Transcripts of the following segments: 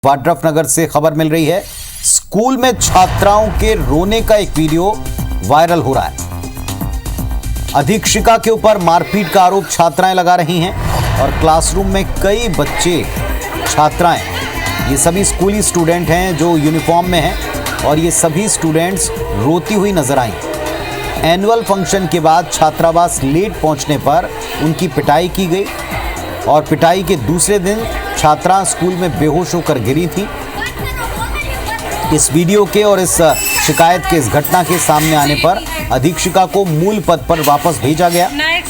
वाड्रफनगर से खबर मिल रही है। स्कूल में छात्राओं के रोने का एक वीडियो वायरल हो रहा है। अधीक्षिका के ऊपर मारपीट का आरोप छात्राएं लगा रही हैं और क्लासरूम में कई बच्चे छात्राएं, ये सभी स्कूली स्टूडेंट हैं जो यूनिफॉर्म में हैं और ये सभी स्टूडेंट्स रोती हुई नजर आई। एनुअल फंक्शन के बाद छात्रावास लेट पहुंचने पर उनकी पिटाई की गई और पिटाई के दूसरे दिन छात्रा स्कूल में बेहोश होकर गिरी थी। इस वीडियो के और इस शिकायत के इस घटना के सामने आने पर अधीक्षिका को मूल पद पर वापस भेजा गया।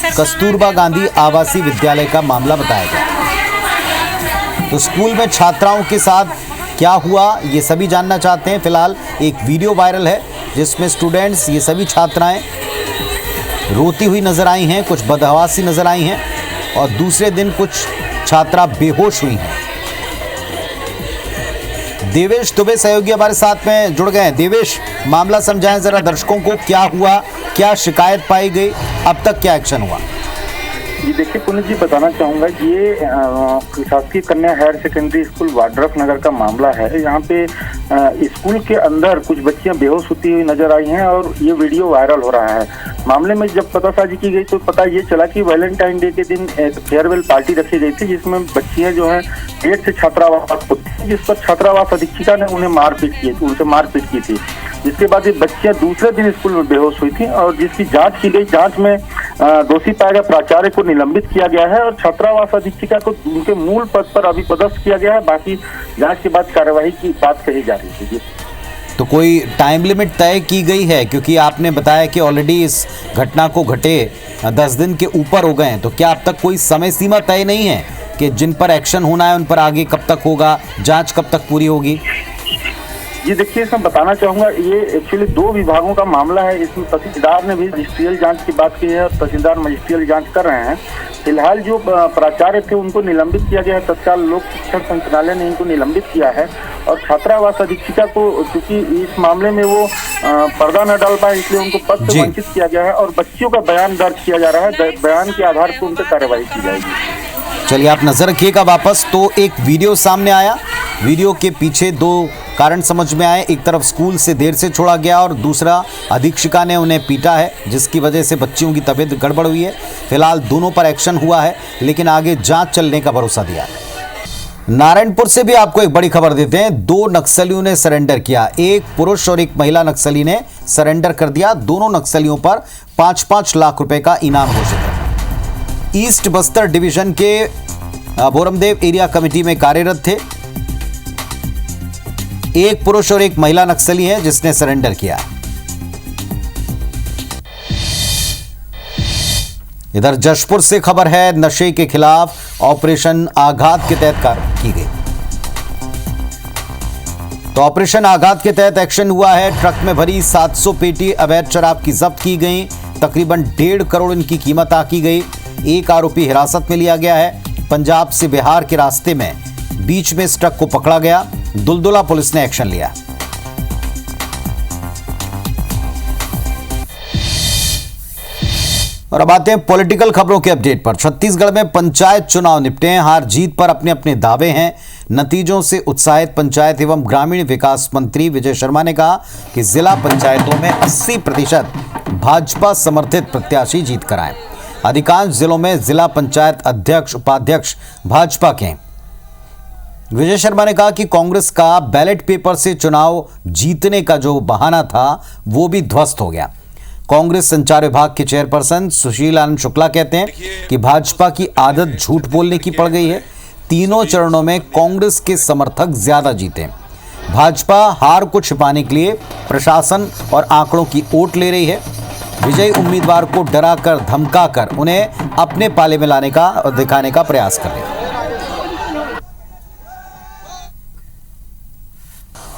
कस्तूरबा गांधी आवासीय विद्यालय का मामला बताया गया। तो स्कूल में छात्राओं के साथ क्या हुआ ये सभी जानना चाहते हैं। फिलहाल एक वीडियो वायरल है जिसमें स्टूडेंट्स, ये सभी छात्राएं रोती हुई नजर आई हैं, कुछ बदहवासी नजर आई हैं और दूसरे दिन कुछ छात्रा बेहोश हुई हैं। देवेश दुबे सहयोगी हमारे साथ में जुड़ गए हैं। देवेश, मामला समझाएं जरा दर्शकों को, क्या हुआ, क्या शिकायत पाई गई, अब तक क्या एक्शन हुआ? जी देखिए पुनीत जी, बताना चाहूँगा ये शासकीय कन्या हायर सेकेंडरी स्कूल वाड्रफनगर का मामला है। यहाँ पे स्कूल के अंदर कुछ बच्चियां बेहोश होती हुई नजर आई हैं और ये वीडियो वायरल हो रहा है। मामले में जब पतासाजी की गई तो पता ये चला कि वैलेंटाइन डे के दिन एक फेयरवेल पार्टी रखी गई थी जिसमें बच्चियां जो हैं गेट से छात्रावास होती थी, जिस पर छात्रावास अधीक्षिका ने उनसे मारपीट की थी। जिसके बाद ये बच्चियां दूसरे दिन स्कूल में बेहोश हुई थी और जिसकी जांच की गई। जांच में दोषी पाए गए प्राचार्य को निलंबित किया गया है और छात्रावास अधीक्षिका को उनके मूल पद पर अभी पदस्थ किया गया है। बाकी जांच के बाद कार्यवाही की बात कही जा रही है। तो कोई टाइम लिमिट तय की गई है? क्योंकि आपने बताया कि ऑलरेडी इस घटना को घटे 10 दिन के ऊपर हो गए हैं, तो क्या अब तक कोई समय सीमा तय नहीं है कि जिन पर एक्शन होना है उन पर आगे कब तक होगा, जांच कब तक पूरी होगी? जी देखिए, इसमें बताना चाहूँगा ये एक्चुअली 2 विभागों का मामला है। इसमें तहसीलदार ने भी मजिस्ट्रियल जांच की बात की है और तहसीलदार मजिस्ट्रियल जांच कर रहे हैं। फिलहाल जो प्राचार्य थे उनको निलंबित किया गया है। तत्काल लोक शिक्षण संचालय ने इनको निलंबित किया है और छात्रावास अधीक्षिका को, क्योंकि इस मामले में वो पर्दा न डाल पाए इसलिए उनको पद से वंचित किया गया है और बच्चियों का बयान दर्ज किया जा रहा है। बयान के आधार पर उन पर कार्रवाई की जाएगी। चलिए, आप नजर रखिएगा वापस। तो एक वीडियो सामने आया, वीडियो के पीछे 2 कारण समझ में आए। एक तरफ स्कूल से देर से छोड़ा गया और दूसरा अधीक्षिका ने उन्हें पीटा है जिसकी वजह से बच्चियों की तबीयत गड़बड़ हुई है। फिलहाल दोनों पर एक्शन हुआ है लेकिन आगे जांच चलने का भरोसा दिया है। नारायणपुर से भी आपको एक बड़ी खबर देते हैं। 2 नक्सलियों ने सरेंडर किया। एक पुरुष और एक महिला नक्सली ने सरेंडर कर दिया। दोनों नक्सलियों पर 5-5 लाख रुपए का इनाम घोषित है। ईस्ट बस्तर डिवीजन के बोरमदेव एरिया कमेटी में कार्यरत थे। एक पुरुष और एक महिला नक्सली है जिसने सरेंडर किया। इधर जशपुर से खबर है, नशे के खिलाफ ऑपरेशन आघात के तहत कार्रवाई की गई। तो ऑपरेशन आघात के तहत एक्शन हुआ है। ट्रक में भरी 700 पेटी अवैध शराब की जब्त की गई। तकरीबन 1.5 करोड़ इनकी कीमत आकी गई। एक आरोपी हिरासत में लिया गया है। पंजाब से बिहार के रास्ते में बीच में इस ट्रक को पकड़ा गया। दुलदुला पुलिस ने एक्शन लिया। और अब आते हैं पॉलिटिकल खबरों के अपडेट पर। छत्तीसगढ़ में पंचायत चुनाव निपटे हैं। हार जीत पर अपने अपने दावे हैं। नतीजों से उत्साहित पंचायत एवं ग्रामीण विकास मंत्री विजय शर्मा ने कहा कि जिला पंचायतों में 80% भाजपा समर्थित प्रत्याशी जीत कर आए। अधिकांश जिलों में जिला पंचायत अध्यक्ष उपाध्यक्ष भाजपा के। विजय शर्मा ने कहा कि कांग्रेस का बैलेट पेपर से चुनाव जीतने का जो बहाना था वो भी ध्वस्त हो गया। कांग्रेस संचार विभाग के चेयरपर्सन सुशील आनंद शुक्ला कहते हैं कि भाजपा की आदत झूठ बोलने की पड़ गई है। तीनों चरणों में कांग्रेस के समर्थक ज्यादा जीते। भाजपा हार को छिपाने के लिए प्रशासन और आंकड़ों की ओट ले रही है। विजयी उम्मीदवार को डराकर धमकाकर उन्हें अपने पाले में लाने का और दिखाने का प्रयास कर रहे हैं।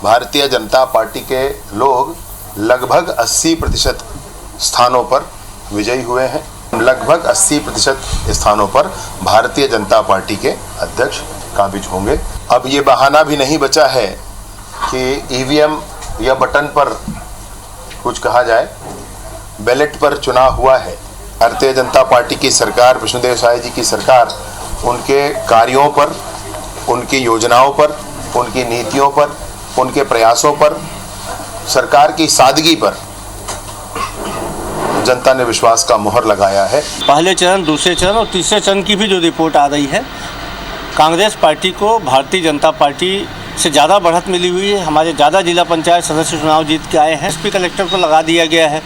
भारतीय जनता पार्टी के लोग लगभग 80% स्थानों पर विजयी हुए हैं। लगभग 80% स्थानों पर भारतीय जनता पार्टी के अध्यक्ष काबिज होंगे। अब ये बहाना भी नहीं बचा है कि ईवीएम या बटन पर कुछ कहा जाए। बैलेट पर चुनाव हुआ है। भारतीय जनता पार्टी की सरकार, विष्णुदेव साय जी की सरकार, उनके कार्यों पर, उनकी योजनाओं पर उनकी नीतियों पर, उनके प्रयासों पर, सरकार की सादगी पर जनता ने विश्वास का मोहर लगाया है। पहले चरण, दूसरे चरण और तीसरे चरण की भी जो रिपोर्ट आ रही है, कांग्रेस पार्टी को भारतीय जनता पार्टी से ज़्यादा बढ़त मिली हुई है। हमारे ज़्यादा जिला पंचायत सदस्य चुनाव जीत के आए हैं। एसपी कलेक्टर को लगा दिया गया है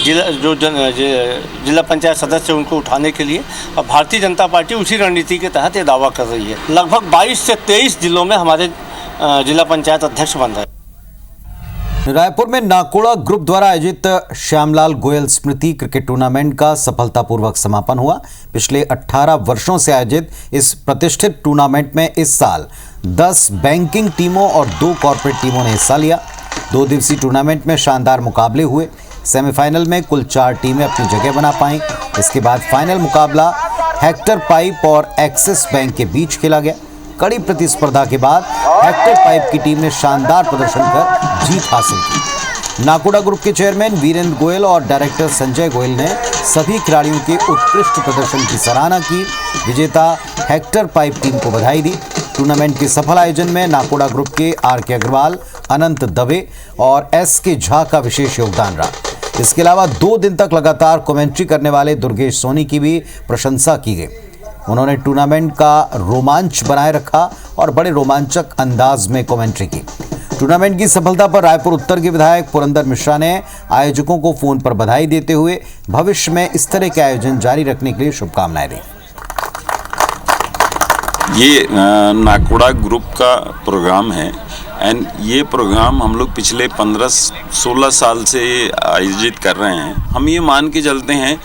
जिला पंचायत सदस्य उनको उठाने के लिए, और भारतीय जनता पार्टी उसी रणनीति के तहत ये दावा कर रही है। लगभग 22 से 23 जिलों में हमारे जिला पंचायत अध्यक्ष बन रहे हैं। रायपुर में नाकोड़ा ग्रुप द्वारा आयोजित श्यामलाल गोयल स्मृति क्रिकेट टूर्नामेंट का सफलतापूर्वक समापन हुआ। पिछले 18 वर्षों से आयोजित इस प्रतिष्ठित टूर्नामेंट में इस साल 10 बैंकिंग टीमों और 2 कॉर्पोरेट टीमों ने हिस्सा लिया। 2 दिवसीय टूर्नामेंट में शानदार मुकाबले हुए। सेमीफाइनल में कुल 4 टीमें अपनी जगह बना पाईं। इसके बाद फाइनल मुकाबला हेक्टर पाइप और एक्सिस बैंक के बीच खेला गया। कड़ी प्रतिस्पर्धा के बाद हेक्टर पाइप की टीम ने शानदार प्रदर्शन कर जीत हासिल की। नाकोड़ा ग्रुप के चेयरमैन वीरेंद्र गोयल और डायरेक्टर संजय गोयल ने सभी खिलाड़ियों के उत्कृष्ट प्रदर्शन की सराहना की। विजेता हेक्टर पाइप टीम को बधाई दी। टूर्नामेंट के सफल आयोजन में नाकोड़ा ग्रुप के आर.के. अग्रवाल, अनंत दवे और एस.के. झा का विशेष योगदान रहा। इसके अलावा 2 दिन तक लगातार कमेंट्री करने वाले दुर्गेश सोनी की भी प्रशंसा की गई। उन्होंने टूर्नामेंट का रोमांच बनाए रखा और बड़े रोमांचक अंदाज में कमेंट्री की। टूर्नामेंट की सफलता पर रायपुर उत्तर के विधायक पुरंदर मिश्रा ने आयोजकों को फोन पर बधाई देते हुए भविष्य में इस तरह के आयोजन जारी रखने के लिए शुभकामनाएं दी। ये नाकोड़ा ग्रुप का प्रोग्राम है एंड ये प्रोग्राम हम लोग पिछले 15-16 साल से आयोजित कर रहे हैं। हम ये मान के चलते हैं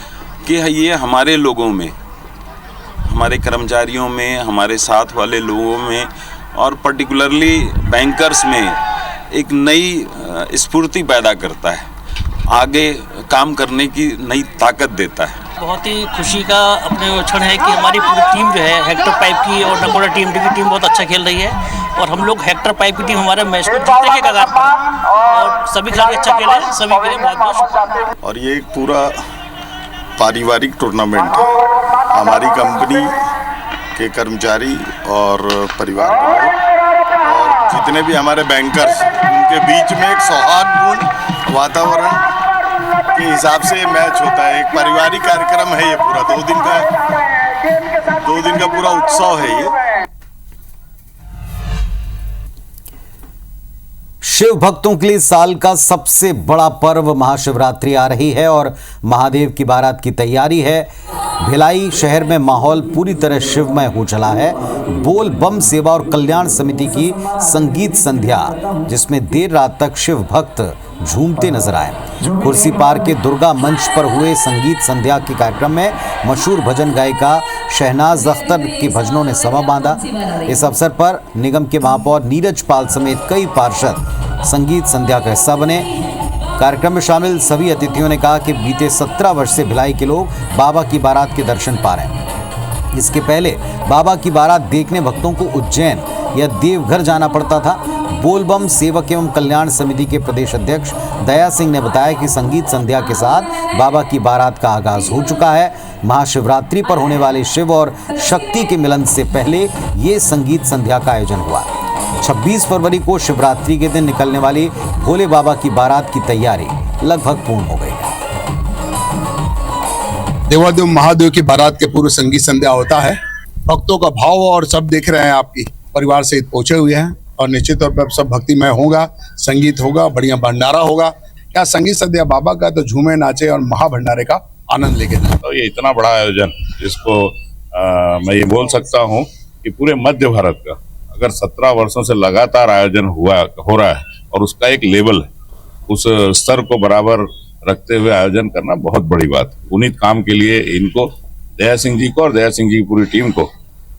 कि ये हमारे लोगों में, हमारे कर्मचारियों में, हमारे साथ वाले लोगों में और पर्टिकुलरली बैंकर्स में एक नई स्फूर्ति पैदा करता है, आगे काम करने की नई ताकत देता है। बहुत ही खुशी का अपने क्षण है कि हमारी पूरी टीम जो है हेक्टर पाइप की और नाकोड़ा टीम की टीम बहुत अच्छा खेल रही है और हम लोग हेक्टर पाइप की टीम हमारे मैच को जीतने के कगार पर और सभी खिलाड़ी अच्छा खेले हैं। सभी के लिए बहुत बहुत शुभकामनाएं। और ये एक पूरा पारिवारिक टूर्नामेंट है। हमारी कंपनी के कर्मचारी और परिवार और जितने भी हमारे बैंकर्स, उनके बीच में एक सौहार्दपूर्ण वातावरण के हिसाब से मैच होता है। एक पारिवारिक कार्यक्रम है ये पूरा। 2 दिन का पूरा उत्सव है ये। शिव भक्तों के लिए साल का सबसे बड़ा पर्व महाशिवरात्रि आ रही है और महादेव की बारात की तैयारी है। भिलाई शहर में माहौल पूरी तरह शिवमय हो चला है। बोल बम सेवा और कल्याण समिति की संगीत संध्या, जिसमें देर रात तक शिव भक्त झूमते नजर आए। कुर्सी पार्क के दुर्गा मंच पर हुए संगीत संध्या के कार्यक्रम में मशहूर भजन गायिका शहनाज अख्तर के भजनों ने समा बांधा। इस अवसर पर निगम के महापौर नीरज पाल समेत कई पार्षद संगीत संध्या का हिस्सा बने। कार्यक्रम में शामिल सभी अतिथियों ने कहा कि बीते 17 वर्ष से भिलाई के लोग बाबा की बारात के दर्शन पा रहे हैं। इसके पहले बाबा की बारात देखने भक्तों को उज्जैन या देवघर जाना पड़ता था। बोलबम सेवक एवं कल्याण समिति के प्रदेश अध्यक्ष दया सिंह ने बताया कि संगीत संध्या के साथ बाबा की बारात का आगाज हो चुका है। महाशिवरात्रि पर होने वाले शिव और शक्ति के मिलन से पहले ये संगीत संध्या का आयोजन हुआ। 26 फरवरी को शिवरात्रि के दिन निकलने वाली भोले बाबा की बारात की तैयारी लगभग पूर्ण हो गई है। देवादेव महादेव की बारात के पूर्व संगीत संध्या होता है। भक्तों का भाव और सब देख रहे हैं, आपकी परिवार से पहुंचे हुए हैं और निश्चित तौर पर सब भक्तिमय होगा, संगीत होगा, बढ़िया भंडारा होगा। क्या संगीत संध्या बाबा का तो झूमे नाचे और महाभंडारे का आनंद लेके जाए। तो ये इतना बड़ा आयोजन, इसको मैं ये बोल सकता हूँ कि पूरे मध्य भारत का अगर 17 वर्षों से लगातार आयोजन हो रहा है और उसका एक लेवल है, उस स्तर को बराबर रखते हुए आयोजन करना बहुत बड़ी बात है। पुनीत काम के लिए इनको, दया सिंह जी को और दया सिंह जी की पूरी टीम को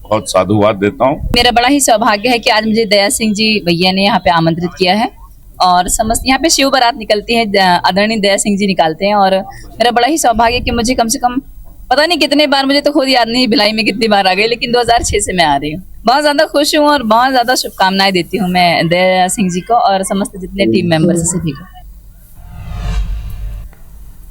बहुत साधुवाद देता हूँ। मेरा बड़ा ही सौभाग्य है कि आज मुझे दया सिंह जी भैया ने यहाँ पे आमंत्रित किया है और समस्त यहाँ पे शिव बारात निकलती है, आदरणीय दया सिंह जी निकालते हैं और मेरा बड़ा ही सौभाग्य है कि मुझे कम से कम पता नहीं कितने बार, मुझे तो खुद याद नहीं भिलाई में कितनी बार आ गई, लेकिन 2006 से मैं आ रही हूँ। बहुत ज्यादा खुश हूँ और बहुत ज्यादा शुभकामनाएं देती हूँ मैं दया सिंह जी को और समस्त जितने टीम मेंबर्स सभी को।